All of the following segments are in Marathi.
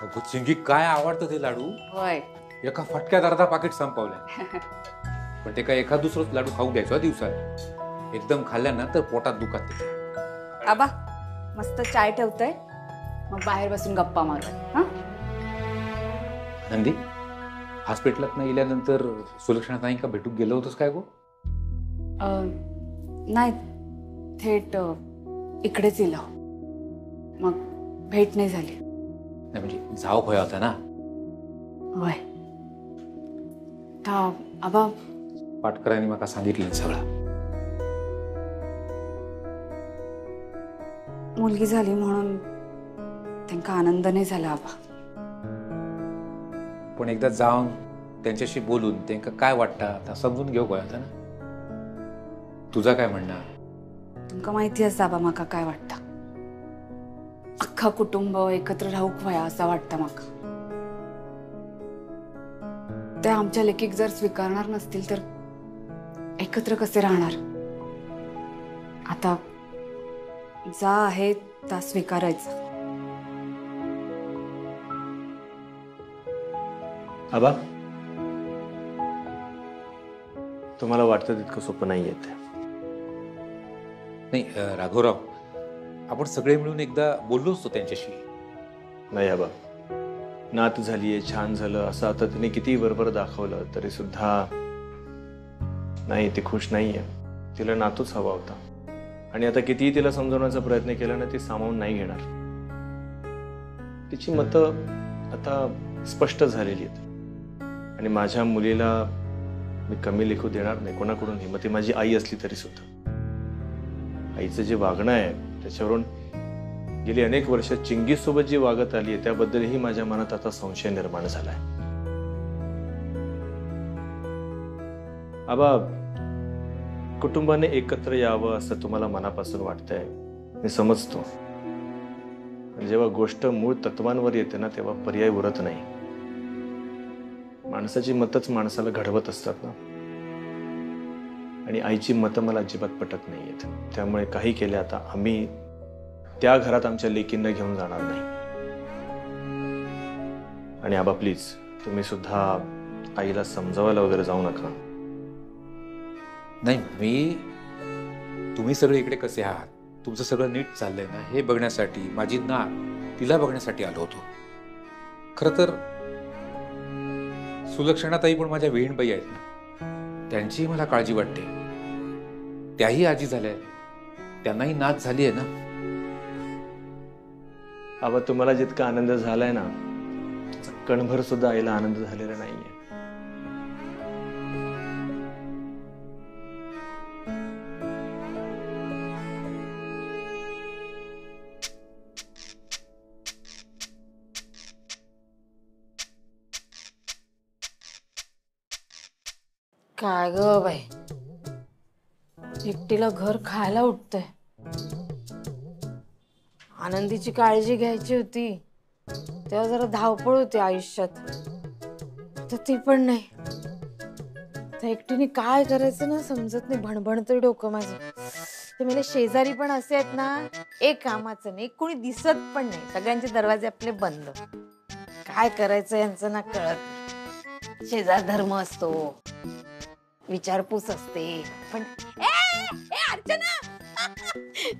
अगो चिंगी, काय आवडतं ते लाडू? होय. एका फटक्यात अर्धा पाकिट संपवलंय. पण ते काय एखाद दुसरंच लाडू खाऊ द्यायचं दिवसात. एकदम खाल्ल्यानं तर पोटात दुखाते. आबा मस्त चाय ठेवतोय, मग बाहेर बसून गप्पा मारू. हा नंदी, हॉस्पिटलात नाही गेल्यानंतर सुलक्षणा ताईंका भेटून गेलो होतोस काय गो? नाही, थेट इकडेच इलो, मग भेट नाही झाली. नाही म्हणजे जाव भया होता ना. होय. आबा पाटकरांनी मला सांगितलं सगळं. मुलगी झाली म्हणून त्यांना आनंद नाही झाला आबा. पण एकदा जाऊन त्यांच्याशी बोलून त्यांना काय वाटतं आता समजून घेऊ गोया होता ना. तुझा काय म्हणणार? तुमका माहिती असता आबा माका काय वाटतं. अख्खा कुटुंब एकत्र राहूक व्हाया असं वाटतं माका. ते आमच्या लेकीक जर स्वीकारणार नसतील तर एकत्र कसे राहणार. आता जा आहे ता स्वीकारायचा. आबा, तुम्हाला वाटतं तितकं सोपं नाही येत. नाही राघवराव, आपण सगळे मिळून एकदा बोललो असतो त्यांच्याशी. नाही आबा, नात झालीये, छान झालं असं आता तिने किती बरोबर दाखवलं तरी सुद्धा नाही, ती खुश नाहीये. तिला नातूच हवा होता आणि आता कितीही तिला समजवण्याचा प्रयत्न केला ना, ती सामावून नाही घेणार. तिची मतं आता स्पष्ट झालेली आहेत आणि माझ्या मुलीला मी कमी लेखू देणार नाही कोणाकडूनही. मग ती माझी आई असली तरी सुद्धा. आईचं जे वागणं आहे त्याच्यावरून गेली अनेक वर्ष चिंगीसोबत जी वागत आली आहे त्याबद्दलही माझ्या मनात आता संशय निर्माण झालाय. आबा, कुटुंबाने एकत्र यावं असं तुम्हाला मनापासून वाटतंय, मी समजतो. पण जेव्हा गोष्ट मूळ तत्वांवर येते ना तेव्हा पर्याय उरत नाही. माणसाची मतच माणसाला घडवत असतात ना. आणि आईची मतं मला अजिबात पटत नाहीयेत. त्यामुळे काही केले आता आम्ही त्या घरात आमच्या लेकींना घेऊन जाणार नाही. आणि आबा प्लीज, तुम्ही सुद्धा आईला समजावायला वगैरे जाऊ नका. नाही, तुम्ही सगळे इकडे कसे आहात, तुमचं सगळं नीट चाललंय ना हे बघण्यासाठी, माझी नात तिला बघण्यासाठी आलो होतो. खरं तर सुलक्षणाताई पण माझ्या बहीणबाई आहेत ना, त्यांचीही मला काळजी वाटते. त्याही आजी झाल्या, त्यांनाही नात झाली आहे ना. आबा, तुम्हाला जितका आनंद झालाय ना त्याचा कणभर सुद्धा आईला आनंद झालेला नाहीये. काय ग बाई, एकटीला घर खायला उठतंय. आनंदीची काळजी घ्यायची होती तेव्हा जरा धावपळ होती आयुष्यात, तर ती पण नाही. तर एकटीने काय करायचं ना समजत नाही. भणभणतरी डोकं माझं. ते मला शेजारी पण असे आहेत ना, एक कामाचं नाही, कोणी दिसत पण नाही. सगळ्यांचे दरवाजे आपले बंद. काय करायचं यांचं ना कळत नाही. शेजार धर्म असतो, विचारपूस असते, पण अर्चना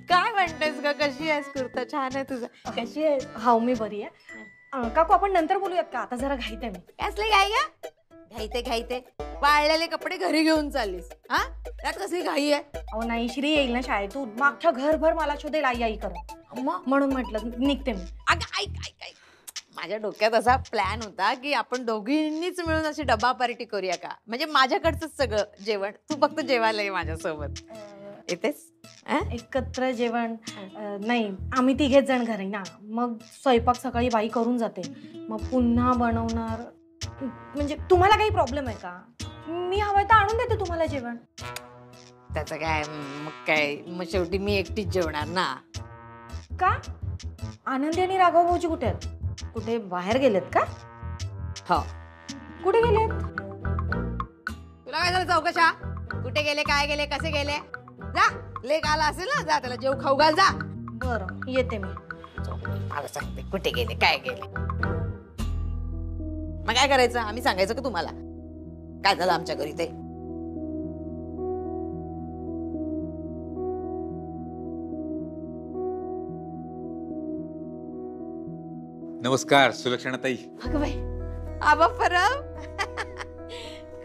काय म्हणतेस ग? कशी आहेस? कुर्ता छान आहे तुझा. कशी आहेस? हा, मी बरी आहे. काकू, आपण नंतर बोलूयात का? आता जरा घाईत आहे मी. कसली घाई ग? घाईते वाळलेले कपडे घरी घेऊन चाललीस? हा, त्यात कसली घाई आहे? अहो नाही, श्री येईल ना शाळेतून, मागच्या घरभर मला शोधेल आई आई करत, म्हणून म्हटलं निघते मी. अगं ऐक, माझ्या डोक्यात असा प्लॅन होता की आपण दोघींनीच मिळून अशी डबा पार्टी करूया का? म्हणजे माझ्याकडचं सगळं जेवण, तू फक्त जेवायला ये माझ्यासोबत. येतेस? एकत्र जेवण नाही, आम्ही तिघेच जण घरी ना. मग स्वयंपाक सकाळी बाई करून जाते, मग पुन्हा बनवणार. म्हणजे तुम्हाला काही प्रॉब्लेम आहे का? मी हवंय तर आणून देते तुम्हाला जेवण. त्याचं काय? मग शेवटी मी एकटीच जेवणार ना. का? आनंदी आणि राघव भाऊजी कुठे आहेत? कुठे बाहेर गेलेत का? हो. कुठे गेलेत? तुला काय झालं चौकशा? कुठे गेले, काय गेले, कसे गेले? जा, लेक आला असेल ना, जा त्याला जेव खाऊ घाल जा. बरं, येते मी. मला सांगते कुठे गेले, काय गेले. मग काय करायचं? आम्ही सांगायचं का तुम्हाला काय झालं आमच्या घरी ते? नमस्कार सुलक्षणाताई. अगं बाई, आबा परब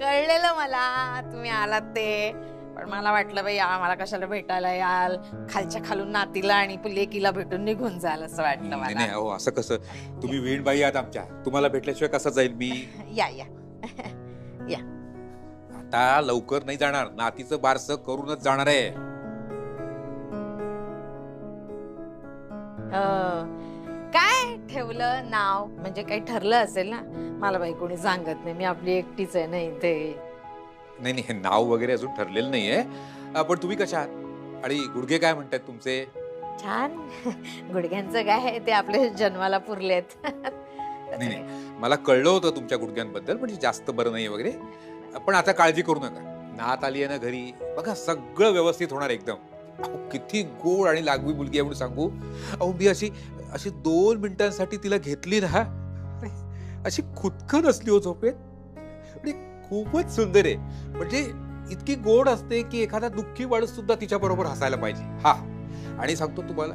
कळलेलं मला तुम्ही आलात ते, पण मला वाटलं बाई मला कशाला भेटायला याल, खालच्या खालून नातीला आणि लेकीला भेटून निघून जाल असं वाटलं नाही मला. अहो असं कसं, तुम्ही वीणबाई आहात आमच्या, तुम्हाला भेटल्याशिवाय कसं जाईल मी? या या आता लवकर नाही जाणार, नातीचं बारसं करूनच जाणार आहे. काय ठेवलं नाव? म्हणजे काही ठरलं असेल ना? मला बाई कोणी सांगत नाही, मी आपली एकटीच आहे नाही ते. नाही हे नाव वगैरे अजून ठरलेलं नाहीये. पण तुम्ही कशा आहात? आणि गुडघे काय म्हणतात तुमचे? छान. गुडघ्यांचं काय आहे, ते आपले जन्माला पुरलेत. नाही मला कळलं होतं तुमच्या गुडघ्यांबद्दल, म्हणजे जास्त बरं नाही वगैरे. पण आता काळजी करू नका, नात आली आहे ना घरी, बघा सगळं व्यवस्थित होणार एकदम. अहो किती गोड आणि लागवी मुलगी आहे म्हणून सांगू. अहो मी अशी 2 मिनिटांसाठी तिला घेतली ना, अशी खुदकन असली हो झोपेत. म्हणजे खूपच सुंदर आहे, म्हणजे इतकी गोड असते की एखादा दुःखी माणूस सुद्धा तिच्या बरोबर हसायला पाहिजे. हा, आणि सांगतो तुम्हाला,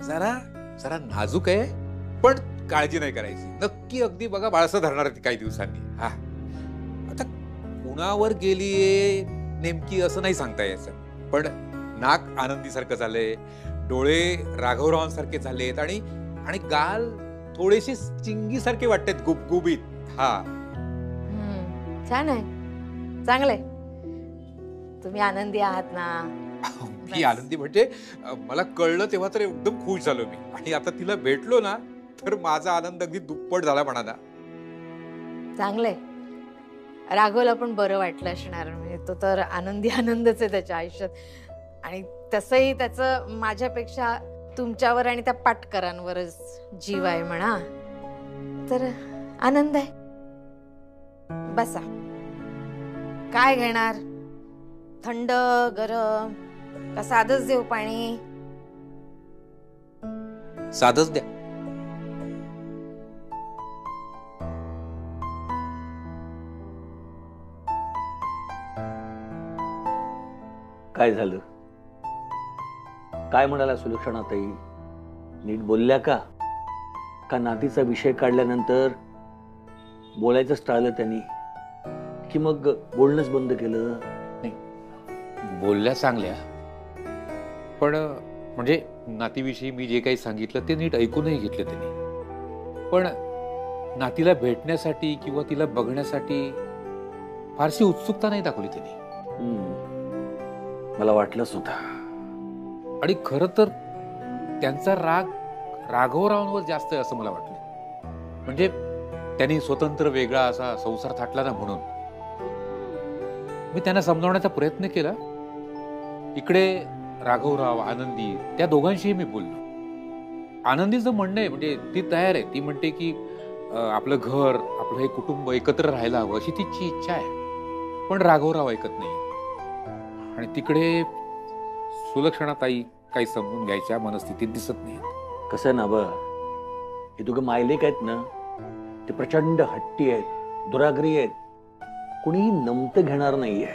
जरा नाजूक आहे, पण काळजी नाही करायची. नक्की अगदी बघा बाळसं धरणार आहे काही दिवसांनी. हा, आता कुणावर गेलीये नेमकी असं नाही सांगता यायचं, पण नाक आनंदीसारखं झालंय, डोळे राघवरावांसारखे झालेत, आणि गाल थोडेसे चिंगीसारखे वाटतात, गुबगुबीत. हा, छान आहे, चांगलंय. तुम्ही आनंदी आहात ना? मी आनंदी म्हणजे मला कळलं तेव्हा तर एकदम खुश झालो मी, आणि आता तिला भेटलो ना तर माझा आनंद अगदी दुप्पट झाला म्हणाला. चांगलंय. राघवला पण बरं वाटलं असणार, म्हणजे तो तर आनंदच आहे त्याच्या आयुष्यात. आणि तसंही त्याचं माझ्यापेक्षा तुमच्यावर आणि त्या पाटकरांवरच जीव आहे म्हणा, तर आनंद आहे. बसा. काय घेणार? थंड, गरम का साधंच देऊ पाणी? साधच द्या. काय झालं? काय म्हणाला सुलक्षणाताई? नीट बोलल्या का? का नातीचा विषय काढल्यानंतर बोलायचंच टाळलं त्यांनी, की मग बोलणंच बंद केलं? बोलल्या चांगल्या, पण म्हणजे नातीविषयी मी जे काही सांगितलं ते नीट ऐकूनही घेतलं त्यांनी. पण नातीला भेटण्यासाठी किंवा तिला बघण्यासाठी फारशी उत्सुकता नाही दाखवली त्यांनी. मला वाटलंच होतं. आणि खरं तर त्यांचा राग राघवरावांवर जास्त आहे असं मला वाटलं. म्हणजे त्यांनी स्वतंत्र वेगळा असा संसार थाटला ना, म्हणून मी त्यांना समजावण्याचा प्रयत्न केला. इकडे राघवराव, आनंदी, त्या दोघांशीही मी बोललो. आनंदीचं म्हणणं आहे, म्हणजे ती तयार आहे, ती म्हणते की आपलं घर, आपलं हे कुटुंब एकत्र राहायला हवं अशी तिची इच्छा आहे. पण राघवराव ऐकत नाही. आणि तिकडे सुलक्षणाताई काही समजून घ्यायच्या मनस्थितीत दिसत नाही. कसं ना बा, हे दोघं मायलेक आहेत ना, ते प्रचंड हट्टी आहेत, दुराग्री आहेत, कुणीही नमतं घेणार नाहीये.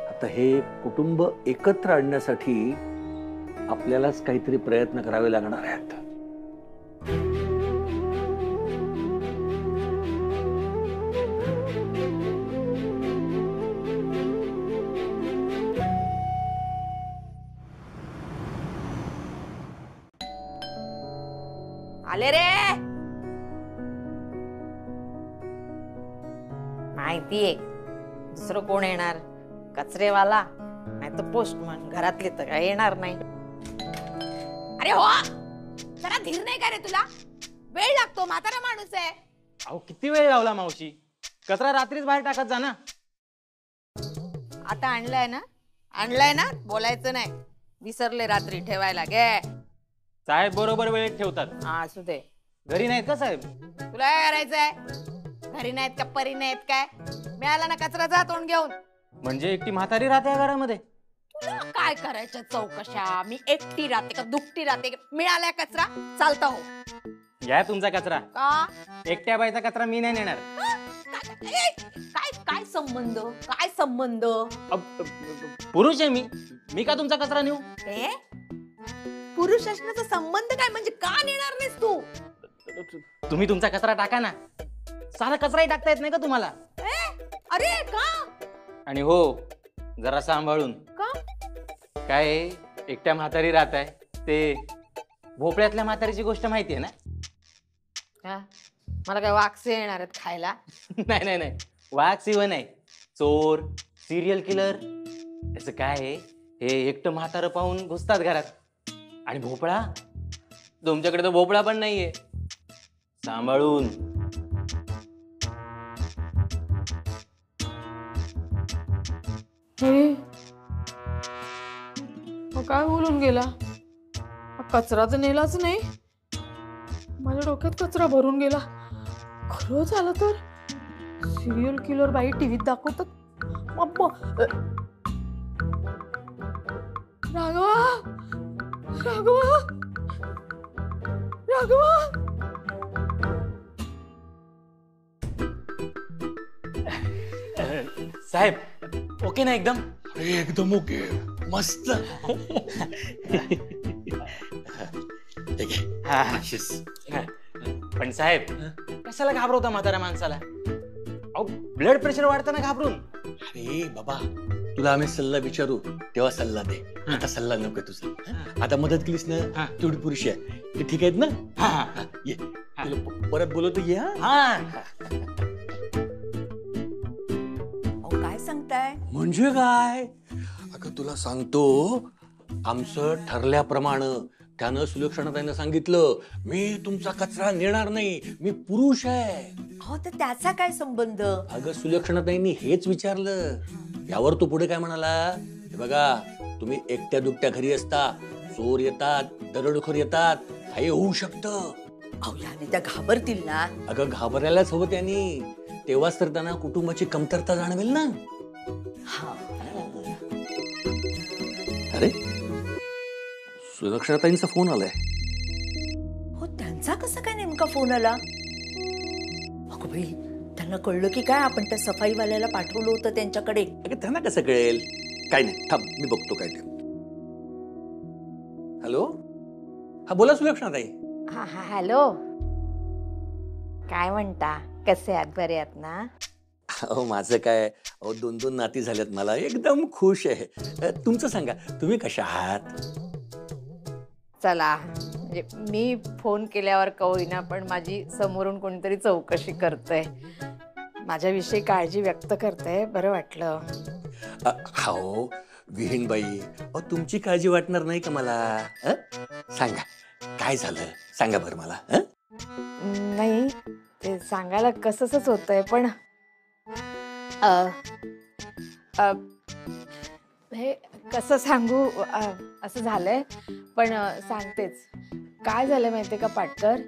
आता हे कुटुंब एकत्र आणण्यासाठी आपल्यालाच काहीतरी प्रयत्न करावे लागणार आहेत. आले रे. माहितीये दुसरं कोण येणार? कचरेवाला, नाही तर पोस्टमन. घरातले तर काय येणार नाही. अरे हो, जरा धीर नाही का रे तुला? वेळ लागतो, म्हातारा माणूस आहे. अहो किती वेळ लावला मावशी? कचरा रात्रीच बाहेर टाकत जा ना. आता आणलाय ना, बोलायचं नाही. विसरले रात्री ठेवायला. घे. साहेब बरोबर वेळेत ठेवतात. हा, असू दे. घरी नाहीत का साहेब? तुला काय करायचंय? घरी नाहीत का परी नाहीत काय? मिळाला ना कचरा, जा तोंड घेऊन. म्हणजे एकटी म्हातारी राहते या घरामध्ये? तुला काय करायच्या चौकशा? मी एकटी राहते का दुकटी राहते? मिळालाय कचरा, चालता हो. घ्या तुमचा कचरा. का एकट्या बाईचा कचरा मी नाही नेणार. काय काय संबंध काय संबंध पुरुष आहे मी का तुमचा कचरा नेऊ? पुरुष असण्याचा संबंध काय म्हणजे का नेणार नाहीस तू? तुम्ही तुमचा कचरा टाका ना. साधा कचराही टाकता येत नाही का तुम्हाला? अरे का? आणि हो, जरा सांभाळून. का? काय आहे, एकट्या म्हातारी राहत आहे ते भोपळ्यातल्या म्हातारीची गोष्ट माहिती आहे ना? मला काय वाकसे येणार आहेत खायला? नाही नाही नाही, वाघ सिंह नाही, चोर, सिरियल किलर. त्याचं काय आहे, हे एकटं म्हातारं पाहून घुसतात घरात. आणि भोपळा, तुमच्याकडे तर भोपळा पण नाहीये. सांभाळून. काय बोलून गेला? कचरा तर नेलाच नाही. माझ्या डोक्यात कचरा भरून गेला. खरं झालं तर सिरियल किलर बाई टीव्हीत दाखवतात. राघवा राघवा राघवा. साहेब ओके ना एकदम? एकदम ओके, मस्त. हा. पण साहेब कशाला घाबरवता म्हाताऱ्या माणसाला? अहो ब्लड प्रेशर वाढताना घाबरून. अरे बाबा, तुला आम्ही सल्ला विचारू तेव्हा सल्ला दे. आता सल्ला नको तुझा. आता मदत केलीस ना, तेवढी पुरुष आहे. ते ठीक आहेत ना? ये, तुला परत बोलवतो, ये. काय सांगताय? म्हणजे काय? अगं तुला सांगतो, आमचं ठरल्याप्रमाणे त्यानं सुलक्षणाताईनं सांगितलं, मी तुमचा कचरा नेणार नाही, मी पुरुष आहे. हो, तर त्याचा काय संबंध? अगं सुलक्षणाताईंनी हेच विचारलं. यावर तो पुढे काय म्हणाला, हे बघा, तुम्ही एकट्या दुकट्या घरी असता, चोर येतात, दरोडेखोर येतात, काही होऊ शकतं. अहो, याने त्या घाबरतील ना. अगं घाबरायलाच हवं त्यांनी, तेव्हाच तर त्यांना कुटुंबाची कमतरता जाणवेल ना. अरे सुलक्षणाताईंचा फोन आलाय. हो, त्यांचा कसा काय नेमका फोन आला? अगं बाई, त्यांना कळलं की काय आपण त्या सफाईवाल्याला पाठवलं होतं त्यांच्याकडे? अगं त्यांना कसं कळेल? काय नाही, थांब मी बघतो काय ते. हॅलो, हा बोला सुलक्षणाताई. हा हा हॅलो. काय म्हणता, कसे आहात? बरे आहात ना? अहो माझं काय, अहो 2-2 नाती झाल्यात मला, एकदम खुश आहे. तुमचं सांगा, तुम्ही कशा आहात? चला, म्हणजे मी फोन केल्यावर का होईना, पण माझी समोरून कोणीतरी चौकशी करतंय, माझ्याविषयी काळजी व्यक्त करतंय, बरं वाटलं. हो विहीनबाई, अहो तुमची काळजी वाटणार नाही का मला? सांगा काय झालं, सांगा बरं मला. नाही, ते सांगायला कसंच होतंय, पण हे कसं सांगू, असं झालंय, पण सांगतेच. काय झालंय माहितीये का पाटकर,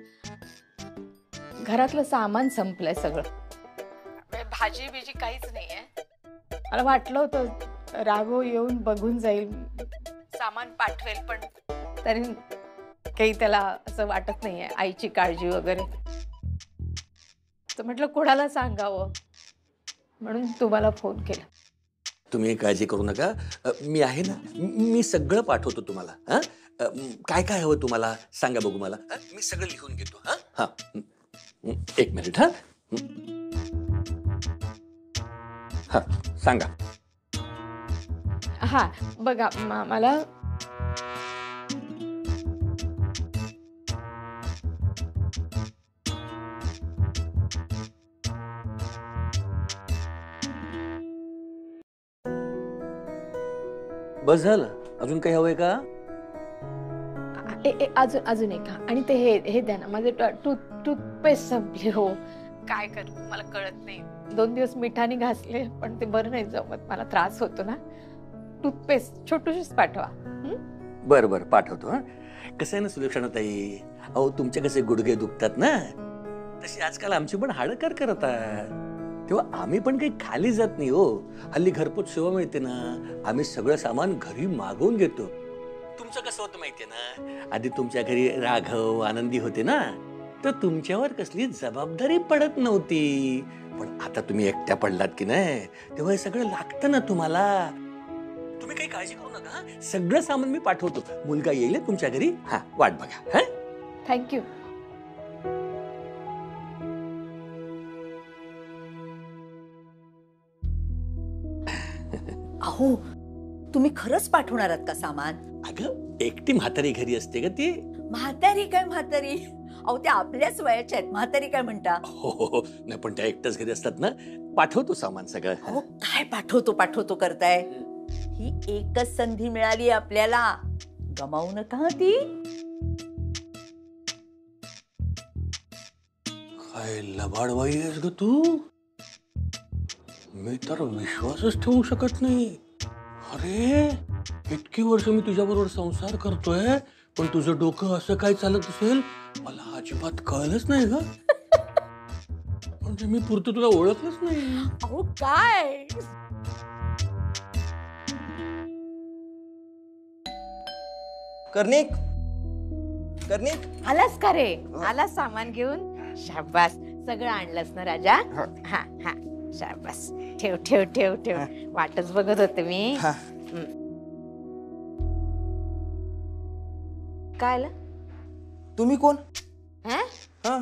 घरातलं सामान संपलंय सगळं. भाजी बिजी काहीच नाहीये. मला वाटलं होतं राघव येऊन बघून जाईल, सामान पाठवेल, पण तरी काही त्याला असं वाटत नाहीये, आईची काळजी वगैरे. तर म्हटलं कोणाला सांगावं, म्हणून तुम्हाला फोन केला. तुम्ही काळजी करू नका, मी आहे ना, मी सगळं पाठवतो तुम्हाला. काय काय हवं तुम्हाला सांगा बघू मला, मी सगळं लिहून घेतो. हा, एक मिनिट. हा सांगा. हा बघा, मला बस झालं, अजून काही हवंय का? अजून एक. आणि ते हे द्या ना, माझे टूथपेस्ट संपले. हो, काय करू मला कळत नाही. 2 दिवस मिठाने घासले, पण ते बरं नाही जमत, मला त्रास होतो ना. टूथपेस्ट छोटूशीच पाठवा. बरं बरं पाठवतो. कसं आहे ना सुलक्षणाताई, अहो तुमचे कसे गुडघे दुखतात ना, तशी आजकाल आमची पण हाडं करतात, तेव्हा आम्ही पण काही खाली जात नाही हो. हल्ली घरपोच सेवा मिळते ना, आम्ही सगळं सामान घरी मागवून घेतो. तुमचं कसं होतं माहितीये ना, आधी तुमच्या घरी राघव आनंदी होते ना, तर तुमच्यावर कसली जबाबदारी पडत नव्हती. पण आता तुम्ही एकट्या पडलात की नाही, तेव्हा हे सगळं लागतं ना तुम्हाला. तुम्ही काही काळजी करू नका. सगळं सामान मी पाठवतो. मुलगा येईल तुमच्या घरी. हा, वाट बघा. हा, थँक्यू. अहो तुम्ही खरंच पाठवणार आहात का सामान? अगं एकटी म्हातारी घरी असते का ती. म्हातारी काय म्हातारी? अहो त्या आपल्याच वयाच्या आहेत. म्हातारी काय म्हणता? हो, नाही पण त्या एकट्याच घरी असतात ना. पाठवतो सामान सगळं. अहो काय पाठवतो करताय? ही एकच संधी मिळाली आपल्याला, गमावू नका ती. काय लबाडबाई आहेस ग तू. मी तर विश्वासच ठेवू शकत नाही. अरे इतकी वर्ष मी तुझ्या बरोबर संसार करतोय, पण तुझं डोकं असं काय चालत असेल मला अजिबात कळलंच नाही ग. म्हणजे मी पुरतं तुला ओळखलंच नाही. अहो काय कर्णिक, कर्णिक, आलास का रे? आलास सामान घेऊन? शाबास, सगळं आणलंस ना राजा? हा हा, शाबास. ठेव ठेव ठेव ठेव. वाटच बघत होते मी. काय आलं? तुम्ही कोण? हा? हा,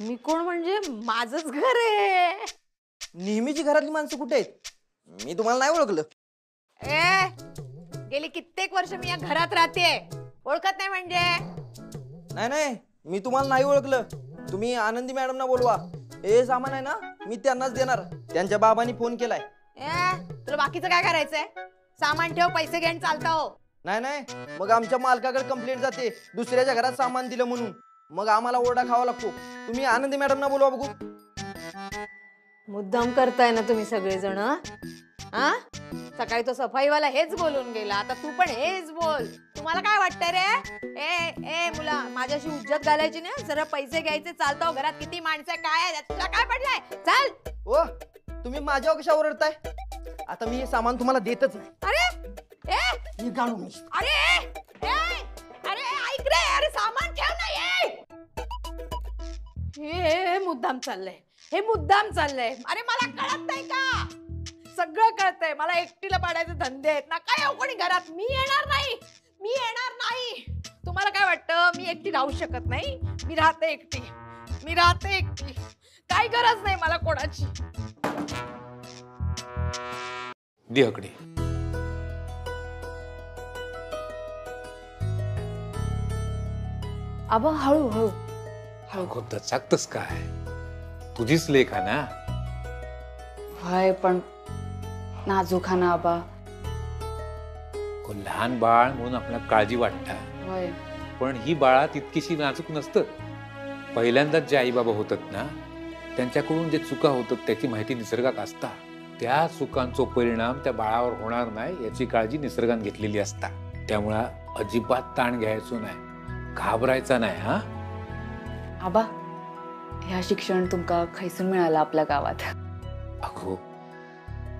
मी कोण म्हणजे माझंच घर आहे. नेहमीची घरातली माणसं कुठे आहेत? मी तुम्हाला नाही ओळखलं. गेली कित्येक वर्ष मी या घरात राहते. ओळखत नाही म्हणजे? नाही, मी तुम्हाला नाही ओळखलं. तुम्ही आनंदी मॅडमना बोलवा. हे सामान आहे ना, मी त्यांनाच देणार. त्यांच्या बाबांनी फोन केलाय. तुला बाकीचं काय करायचंय? सामान ठेव, पैसे घेऊन चालता हो. नाही, मग आमच्या मालकाकडे कंप्लेंट जाते दुसऱ्याच्या घरात सामान दिलं म्हणून. मग आम्हाला ओरडा खावा लागतो. तुम्ही आनंदी मॅडमना बोलवा बघू. मुद्दाम करताय ना तुम्ही सगळेजण? हा, सकाळी तो सफाईवाला हेच बोलून गेला, आता तू पण हेच बोल. तुम्हाला काय वाटतंय रे? ए मुला, माझ्याशी उज्जत घालायची नाही. जरा पैसे घ्यायचे, चालतो. घरात किती माणसं काय आहे, तुला काय पडलंय? चल. ओ, तुम्ही माझ्यावर कशा ओरडताय? आता मी हे सामान तुम्हाला देतच नाही. अरे हे गाणू मी. अरे ऐक रे, अरे सामान ठेव ना. हे मुद्दाम चाललंय, हे मुद्दाम चाललंय. अरे मला कळत नाही का? सगळं कळतंय. मला एकटीला पाडायचे धंदे आहेत ना. काय हो कोणी घरात? मी येणार नाही. तुम्हाला काय वाटतं मी एकटी राहू शकत नाही? मी राहते एकटी. काही गरज नाही मला कोणाची. देहकडे आबा हळू हळू. अगो दचाकतस काय. तुझीच लेख आहे ना. होय, पण नाजूक हा ना आबा. अगो, लहान बाळ म्हणून आपल्याला काळजी वाटतात, होय. पण ही बाळा तितकीशी नाजूक नसतं. पहिल्यांदाच जे आई बाबा होतात ना, त्यांच्याकडून जे चुका होतात त्याची माहिती निसर्गात असता. त्या चुकांचा परिणाम त्या बाळावर होणार नाही याची काळजी निसर्गाने घेतलेली असता. त्यामुळे अजिबात ताण घ्यायचो नाही, घाबरायचा नाही. हा आबा, ह्या शिक्षण तुमका खैसून मिळालं आपल्या गावात? अगो,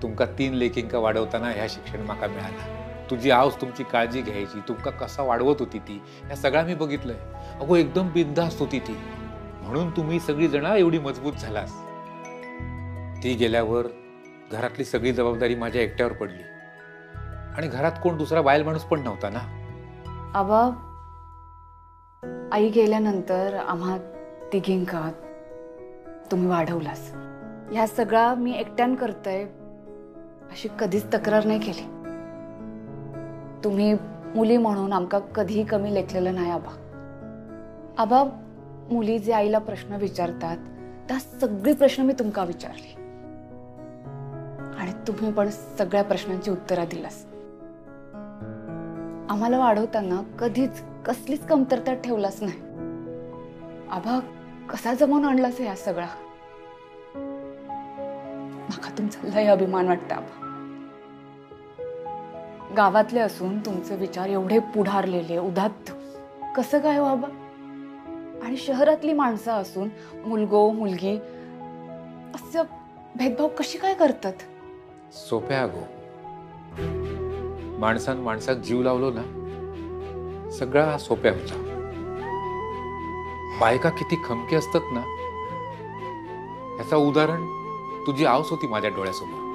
तुमका 3 लेकींका वाढवताना ह्या शिक्षण माका मिळाला. तुझी आऊस तुमची काळजी घ्यायची, तुमका कसा वाढवत होती ती, या सगळ्या मी बघितलंय. अगो एकदम बिनधास्त होती ती, म्हणून तुम्ही सगळी जण एवढी मजबूत झालास. ती गेल्यावर घरातली सगळी जबाबदारी माझ्या एकट्यावर पडली, आणि घरात कोण दुसरा बायल माणूस पण नव्हता ना. आबा, आई गेल्यानंतर आम्हा तिघींका तुम्ही वाढवलास. ह्या सगळा मी एकट्यान करतय अशी कधीच तक्रार नाही केली. तुम्ही मुली म्हणून आमका कधीही कमी लेखलेलं नाही आबा. आबा, मुली जे आईला प्रश्न विचारतात त्या सगळी प्रश्न मी तुमका विचारली, आणि तुम्ही पण सगळ्या प्रश्नांची उत्तरं दिलास. आम्हाला वाढवताना कधीच कसलीच कमतरता ठेवलाच नाही. आबा, कसा जमवून आणलास या सगळा? माका तुमचा लय अभिमान वाटतं आबा. गावातले असून तुमचे विचार एवढे पुढारलेले, उदात्त कसं काय हो आबा? आणि शहरातली माणसं असून मुलगो मुलगी असं भेदभाव कशी काय करतात? सोप्या अगो, माणसात जीव लावलो ना, सगळा सोप्या होता. बायका किती खमकी असतात ना, ह्याचं उदाहरण तुझी आऊस होती माझ्या डोळ्यासमोर.